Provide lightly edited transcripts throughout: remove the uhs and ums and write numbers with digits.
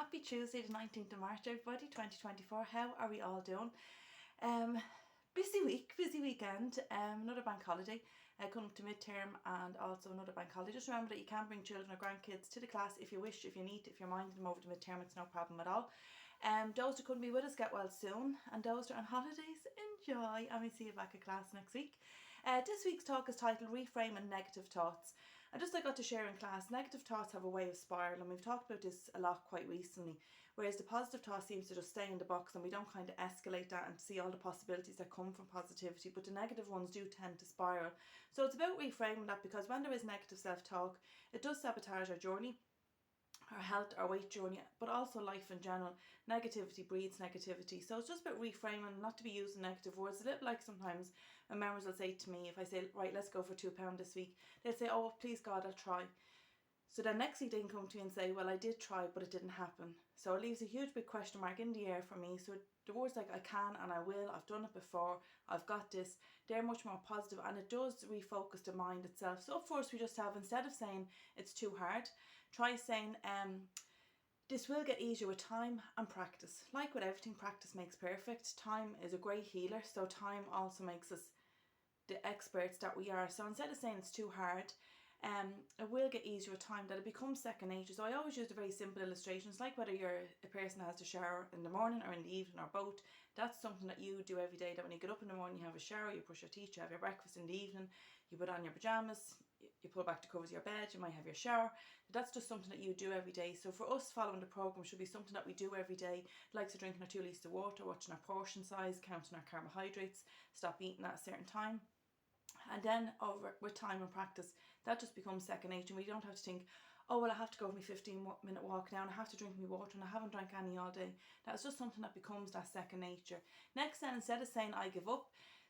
Happy Tuesday the 19th of March everybody, 2024. How are we all doing? Busy week, busy weekend, another bank holiday coming up to midterm and also another bank holiday. Just remember that you can bring children or grandkids to the class if you wish, if you need, if you're minding them over to midterm, it's no problem at all. Those that couldn't be with us, get well soon, and those that are on holidays, enjoy, and we'll see you back at class next week. This week's talk is titled Reframing Negative Thoughts. And just like I got to share in class, negative thoughts have a way of spiraling. We've talked about this a lot quite recently, whereas the positive thought seems to just stay in the box and we don't kind of escalate that and see all the possibilities that come from positivity, but the negative ones do tend to spiral. So it's about reframing that, because when there is negative self-talk, it does sabotage our journey, our health, our weight journey, but also life in general. Negativity breeds negativity. So it's just about reframing, not to be using negative words. A little like sometimes when members will say to me, if I say, right, let's go for £2 this week, they'll say, oh, please God, I'll try. So then next week they can come to me and say, well, I did try, but it didn't happen. So it leaves a huge big question mark in the air for me. So the words like I can and I will, I've done it before, I've got this, they're much more positive, and it does refocus the mind itself. So first we just have, instead of saying it's too hard, try saying this will get easier with time and practice. Like with everything, practice makes perfect. Time is a great healer, so time also makes us the experts that we are. So instead of saying it's too hard, it will get easier with time, that it becomes second nature. So I always use the very simple illustrations, like whether you're a person that has to shower in the morning or in the evening or both. That's something that you do every day, that when you get up in the morning you have a shower, you brush your teeth, you have your breakfast in the evening, you put on your pyjamas, you pull back the covers of your bed, you might have your shower. That's just something that you do every day. So for us, following the programme should be something that we do every day, like so drinking our 2 litres of water, watching our portion size, counting our carbohydrates, stop eating at a certain time. And then over with time and practice, that just becomes second nature. We don't have to think, oh well, I have to go for my 15-minute walk now and I have to drink my water and I haven't drank any all day. That's just something that becomes that second nature. Next then, instead of saying I give up,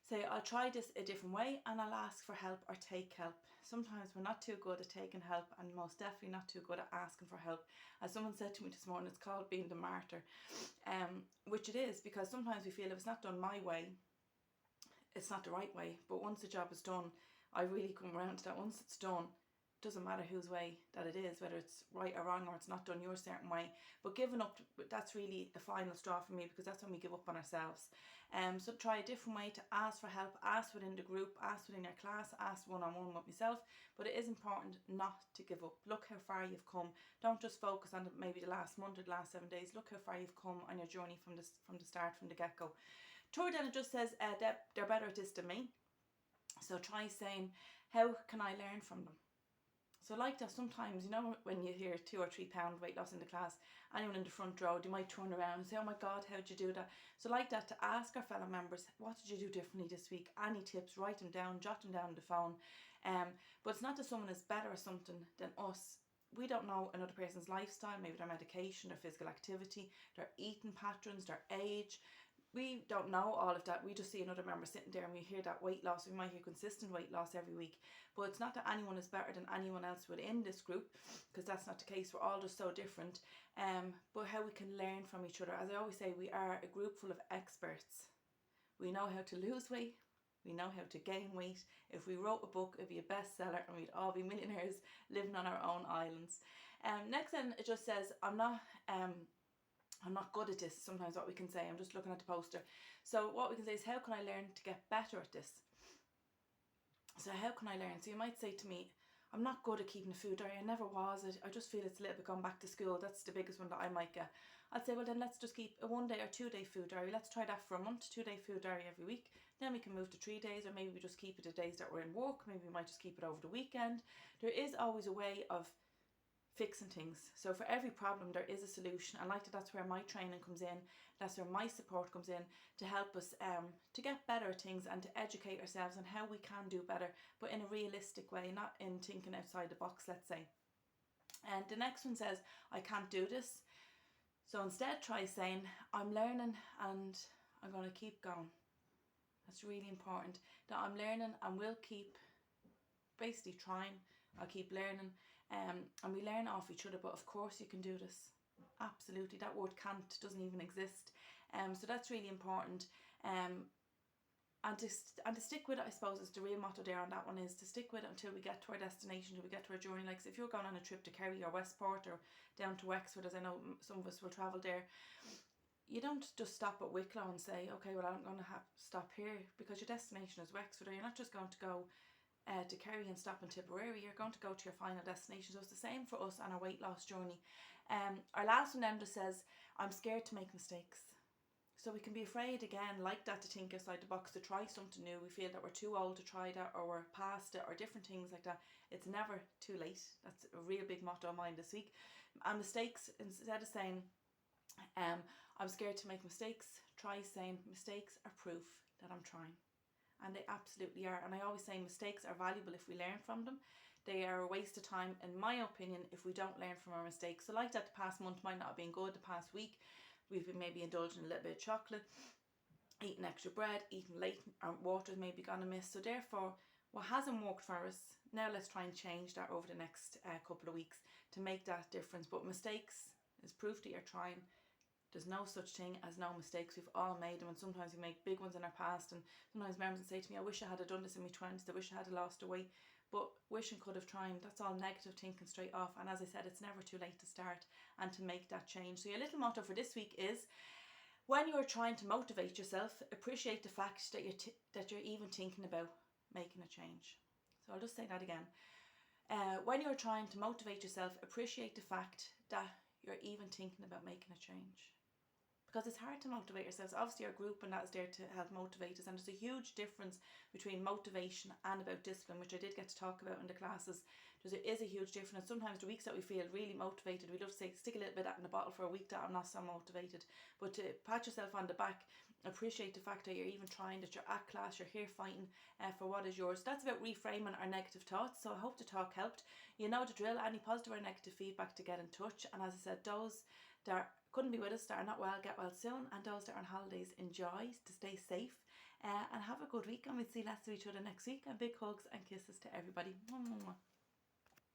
say I'll try this a different way and I'll ask for help or take help. Sometimes we're not too good at taking help, and most definitely not too good at asking for help. As someone said to me this morning, it's called being the martyr, which it is, because sometimes we feel if it's not done my way, it's not the right way. But once the job is done, I really come around to that. Once it's done, it doesn't matter whose way that it is, whether it's right or wrong or it's not done your certain way. But giving up, that's really the final straw for me, because that's when we give up on ourselves. So try a different way to ask for help. Ask within the group, ask within your class, ask one-on-one with myself. But it is important not to give up. Look how far you've come. Don't just focus on maybe the last month or the last 7 days. Look how far you've come on your journey from the start, from the get-go. Third, then it just says they're better at this than me. So try saying, how can I learn from them? So like that, sometimes, you know, when you hear 2 or 3 pound weight loss in the class, anyone in the front row, they might turn around and say, oh my God, how'd you do that? So like that, to ask our fellow members, what did you do differently this week? Any tips, write them down, jot them down on the phone. But it's not that someone is better or something than us. We don't know another person's lifestyle, maybe their medication, their physical activity, their eating patterns, their age. We don't know all of that. We just see another member sitting there and we hear that weight loss. We might hear consistent weight loss every week. But it's not that anyone is better than anyone else within this group, because that's not the case. We're all just so different. But how we can learn from each other. As I always say, we are a group full of experts. We know how to lose weight. We know how to gain weight. If we wrote a book, it'd be a bestseller and we'd all be millionaires living on our own islands. Next then, it just says, I'm not good at this. Sometimes what we can say, I'm just looking at the poster. So what we can say is, how can I learn to get better at this? So how can I learn? So you might say to me, I'm not good at keeping a food diary. I never was. I just feel it's a little bit gone back to school. That's the biggest one that I might get. I'd say, well then let's just keep a 1 day or 2 day food diary. Let's try that for a month, 2 day food diary every week. Then we can move to 3 days, or maybe we just keep it the days that we're in work. Maybe we might just keep it over the weekend. There is always a way of fixing things. So for every problem there is a solution. I like that. That's where my training comes in. That's where my support comes in, to help us to get better at things and to educate ourselves on how we can do better, but in a realistic way, not in thinking outside the box, let's say. And the next one says, I can't do this. So instead try saying, I'm learning and I'm going to keep going. That's really important, that I'm learning and will keep basically trying. I'll keep learning, and we learn off each other. But of course you can do this. Absolutely. That word can't doesn't even exist. So that's really important. and to stick with it, I suppose, is the real motto there on that one, is to stick with it until we get to our destination, until we get to our journey. Like, so if you're going on a trip to Kerry or Westport or down to Wexford, as I know some of us will travel there, you don't just stop at Wicklow and say, okay, well, I'm going to stop here, because your destination is Wexford. Or you're not just going to go to Kerry and stop in Tipperary. You're going to go to your final destination. So it's the same for us on our weight loss journey. Our last one then just says, I'm scared to make mistakes. So we can be afraid again, like that, to think outside the box, to try something new. We feel that we're too old to try that, or we're past it, or different things like that. It's never too late. That's a real big motto of mine this week. And mistakes, instead of saying, I'm scared to make mistakes, try saying mistakes are proof that I'm trying. And they absolutely are. And I always say mistakes are valuable if we learn from them. They are a waste of time, in my opinion, if we don't learn from our mistakes. So like that, the past month might not have been good, the past week. We've been maybe indulging a little bit of chocolate, eating extra bread, eating late, our water's maybe gone amiss. So therefore, what hasn't worked for us, now let's try and change that over the next couple of weeks to make that difference. But mistakes is proof that you're trying. There's no such thing as no mistakes. We've all made them, and sometimes we make big ones in our past. And sometimes members say to me, I wish I had done this in my 20s, I wish I had lost the weight. But wishing could have tried. That's all negative thinking straight off. And as I said, it's never too late to start and to make that change. So your little motto for this week is, when you're trying to motivate yourself, appreciate the fact that you're even thinking about making a change. So I'll just say that again. When you're trying to motivate yourself, appreciate the fact that you're even thinking about making a change. Because it's hard to motivate yourselves. Obviously, our group and that is there to help motivate us, and there's a huge difference between motivation and about discipline, which I did get to talk about in the classes. There is a huge difference. Sometimes the weeks that we feel really motivated, we love to say, stick a little bit in the bottle for a week that I'm not so motivated. But to pat yourself on the back, appreciate the fact that you're even trying, that you're at class, you're here fighting for what is yours. That's about reframing our negative thoughts. So I hope the talk helped. You know the drill. Any positive or negative feedback, to get in touch. And as I said, those that couldn't be with us, that are not well, get well soon. And those that are on holidays, enjoy, to stay safe, and have a good week. And we'll see lots of each other next week. And big hugs and kisses to everybody. Mwah, mwah, mwah.